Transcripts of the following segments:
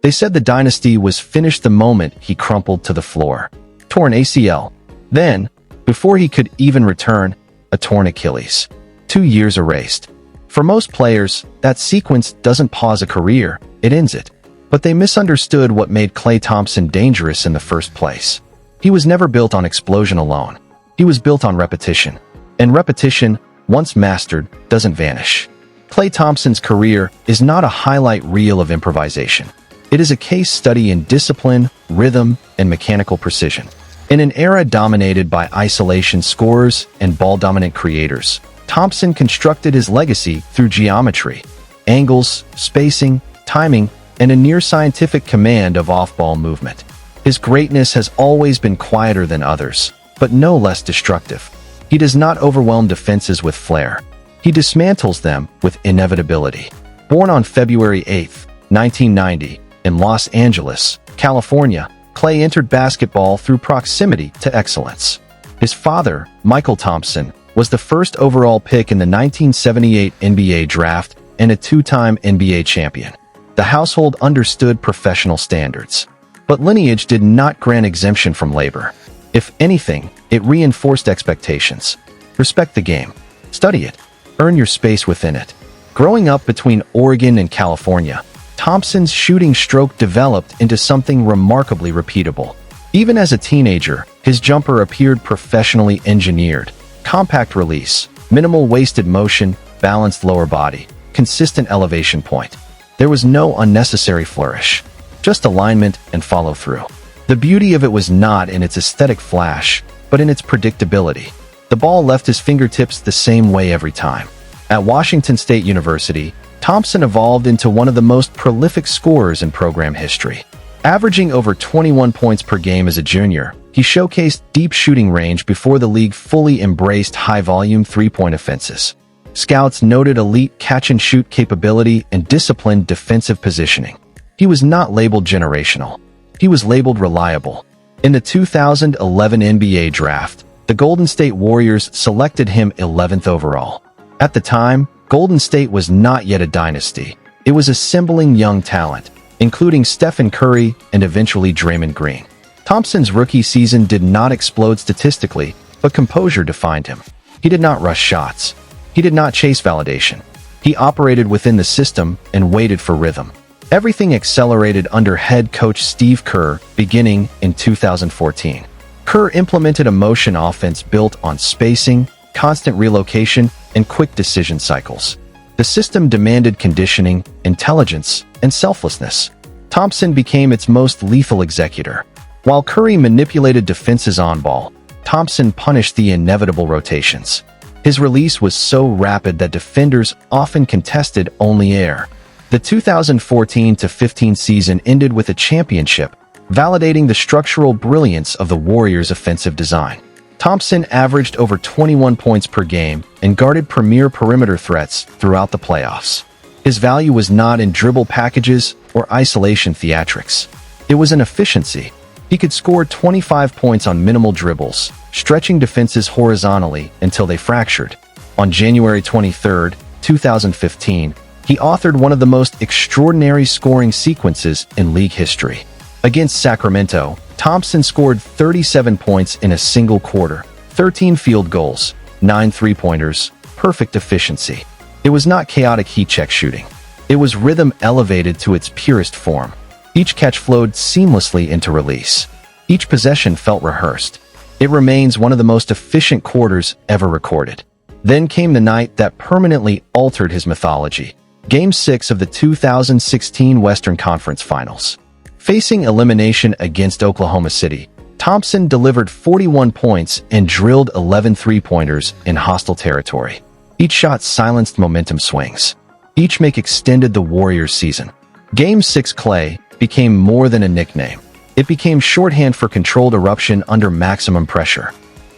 They said the dynasty was finished the moment he crumpled to the floor. Torn ACL. Then, before he could even return, a torn Achilles. 2 years erased. For most players, that sequence doesn't pause a career, it ends it. But they misunderstood what made Klay Thompson dangerous in the first place. He was never built on explosion alone. He was built on repetition. And repetition, once mastered, doesn't vanish. Klay Thompson's career is not a highlight reel of improvisation. It is a case study in discipline, rhythm, and mechanical precision. In an era dominated by isolation scorers and ball-dominant creators, Thompson constructed his legacy through geometry, angles, spacing, timing, and a near-scientific command of off-ball movement. His greatness has always been quieter than others, but no less destructive. He does not overwhelm defenses with flair. He dismantles them with inevitability. Born on February 8, 1990, in Los Angeles, California, Klay entered basketball through proximity to excellence. His father, Michael Thompson, was the first overall pick in the 1978 NBA draft and a two-time NBA champion. The household understood professional standards. But lineage did not grant exemption from labor. If anything, it reinforced expectations. Respect the game. Study it. Earn your space within it. Growing up between Oregon and California, Thompson's shooting stroke developed into something remarkably repeatable. Even as a teenager, his jumper appeared professionally engineered. Compact release, minimal wasted motion, balanced lower body, consistent elevation point. There was no unnecessary flourish, just alignment and follow-through. The beauty of it was not in its aesthetic flash, but in its predictability. The ball left his fingertips the same way every time. At Washington State University, Thompson evolved into one of the most prolific scorers in program history. Averaging over 21 points per game as a junior, he showcased deep shooting range before the league fully embraced high-volume three-point offenses. Scouts noted elite catch-and-shoot capability and disciplined defensive positioning. He was not labeled generational. He was labeled reliable. In the 2011 NBA draft, the Golden State Warriors selected him 11th overall. At the time, Golden State was not yet a dynasty. It was assembling young talent, including Stephen Curry and eventually Draymond Green. Thompson's rookie season did not explode statistically, but composure defined him. He did not rush shots. He did not chase validation. He operated within the system and waited for rhythm. Everything accelerated under head coach Steve Kerr beginning in 2014. Kerr implemented a motion offense built on spacing, constant relocation, and quick decision cycles. The system demanded conditioning, intelligence, and selflessness. Thompson became its most lethal executor. While Curry manipulated defenses on ball, Thompson punished the inevitable rotations. His release was so rapid that defenders often contested only air. The 2014-15 season ended with a championship, validating the structural brilliance of the Warriors' offensive design. Thompson averaged over 21 points per game and guarded premier perimeter threats throughout the playoffs. His value was not in dribble packages or isolation theatrics. It was in efficiency. He could score 25 points on minimal dribbles, stretching defenses horizontally until they fractured. On January 23, 2015, he authored one of the most extraordinary scoring sequences in league history. Against Sacramento, Thompson scored 37 points in a single quarter, 13 field goals, 9 three-pointers, perfect efficiency. It was not chaotic heat-check shooting. It was rhythm elevated to its purest form. Each catch flowed seamlessly into release. Each possession felt rehearsed. It remains one of the most efficient quarters ever recorded. Then came the night that permanently altered his mythology. Game 6 of the 2016 Western Conference Finals. Facing elimination against Oklahoma City, Thompson delivered 41 points and drilled 11 three-pointers in hostile territory. Each shot silenced momentum swings. Each make extended the Warriors' season. Game 6 Klay became more than a nickname. It became shorthand for controlled eruption under maximum pressure.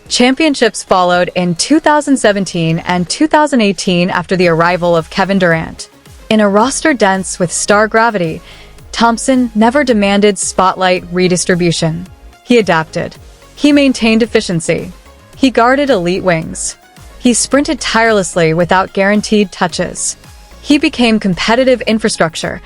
Championships followed in 2017 and 2018 after the arrival of Kevin Durant. In a roster dense with star gravity, Thompson never demanded spotlight redistribution. He adapted. He maintained efficiency. He guarded elite wings. He sprinted tirelessly without guaranteed touches. He became competitive infrastructure,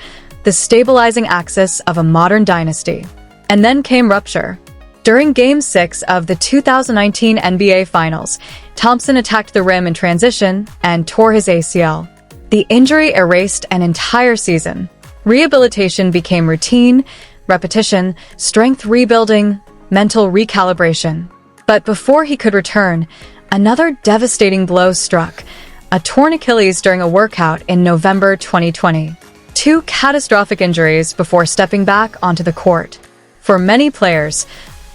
the stabilizing axis of a modern dynasty. And then came rupture. During Game 6 of the 2019 NBA Finals, Thompson attacked the rim in transition and tore his ACL. The injury erased an entire season. Rehabilitation became routine, repetition, strength rebuilding, mental recalibration. But before he could return, another devastating blow struck, a torn Achilles during a workout in November 2020. Two catastrophic injuries before stepping back onto the court. For many players,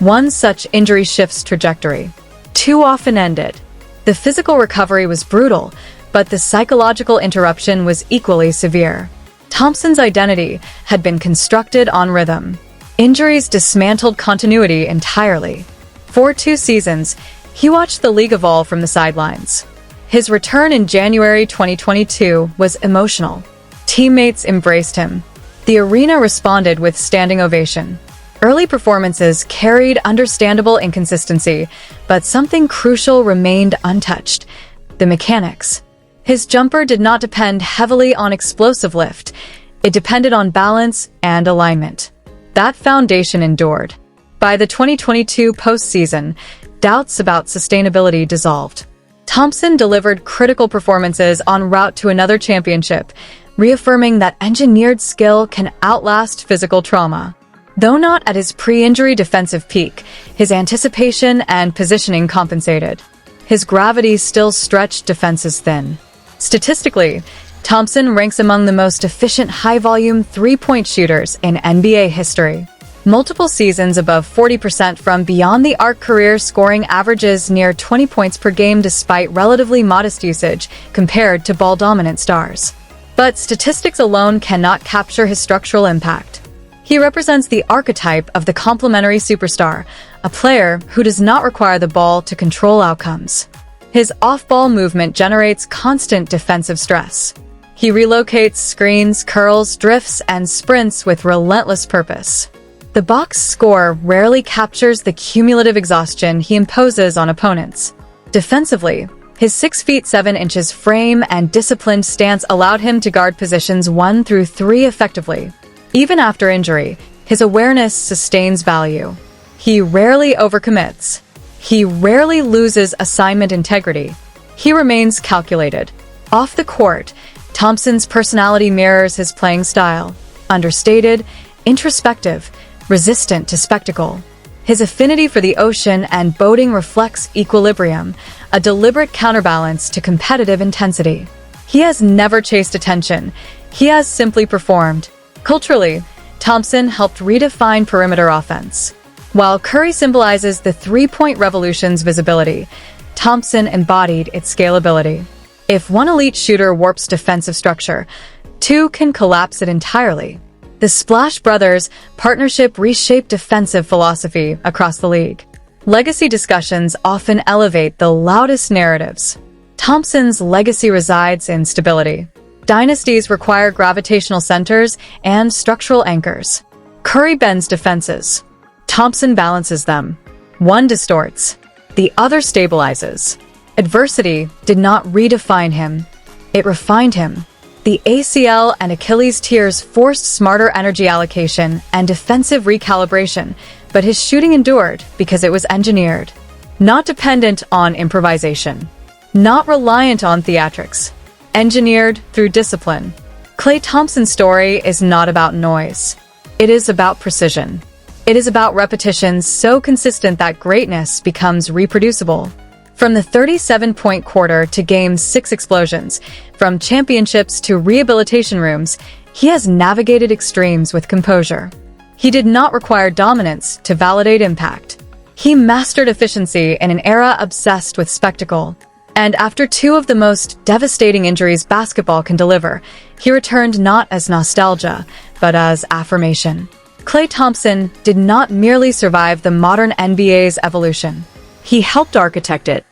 one such injury shifts trajectory. Too often ended. The physical recovery was brutal, but the psychological interruption was equally severe. Thompson's identity had been constructed on rhythm. Injuries dismantled continuity entirely. For 2 seasons, he watched the league evolve from the sidelines. His return in January 2022 was emotional. Teammates embraced him. The arena responded with standing ovation. Early performances carried understandable inconsistency, but something crucial remained untouched: the mechanics. His jumper did not depend heavily on explosive lift. It depended on balance and alignment. That foundation endured. By the 2022 postseason, doubts about sustainability dissolved. Thompson delivered critical performances en route to another championship, reaffirming that engineered skill can outlast physical trauma. Though not at his pre-injury defensive peak, his anticipation and positioning compensated. His gravity still stretched defenses thin. Statistically, Thompson ranks among the most efficient high-volume three-point shooters in NBA history. Multiple seasons above 40% from beyond the arc, career scoring averages near 20 points per game despite relatively modest usage compared to ball-dominant stars. But statistics alone cannot capture his structural impact. He represents the archetype of the complementary superstar, a player who does not require the ball to control outcomes. His off-ball movement generates constant defensive stress. He relocates, screens, curls, drifts, and sprints with relentless purpose. The box score rarely captures the cumulative exhaustion he imposes on opponents. Defensively, his 6'7" frame and disciplined stance allowed him to guard positions 1 through 3 effectively. Even after injury, his awareness sustains value. He rarely overcommits. He rarely loses assignment integrity. He remains calculated. Off the court, Thompson's personality mirrors his playing style: understated, introspective, resistant to spectacle. His affinity for the ocean and boating reflects equilibrium, a deliberate counterbalance to competitive intensity. He has never chased attention. He has simply performed. Culturally, Thompson helped redefine perimeter offense. While Curry symbolizes the three-point revolution's visibility, Thompson embodied its scalability. If one elite shooter warps defensive structure, 2 can collapse it entirely. The Splash Brothers' partnership reshaped defensive philosophy across the league. Legacy discussions often elevate the loudest narratives. Thompson's legacy resides in stability. Dynasties require gravitational centers and structural anchors. Curry bends defenses. Thompson balances them. One distorts, the other stabilizes. Adversity did not redefine him. It refined him. The ACL and Achilles tears forced smarter energy allocation and defensive recalibration, but his shooting endured because it was engineered. Not dependent on improvisation. Not reliant on theatrics. Engineered through discipline. Klay Thompson's story is not about noise. It is about precision. It is about repetitions so consistent that greatness becomes reproducible. From the 37-point quarter to Game 6 explosions, from championships to rehabilitation rooms, he has navigated extremes with composure. He did not require dominance to validate impact. He mastered efficiency in an era obsessed with spectacle. And after 2 of the most devastating injuries basketball can deliver, he returned not as nostalgia, but as affirmation. Klay Thompson did not merely survive the modern NBA's evolution. He helped architect it.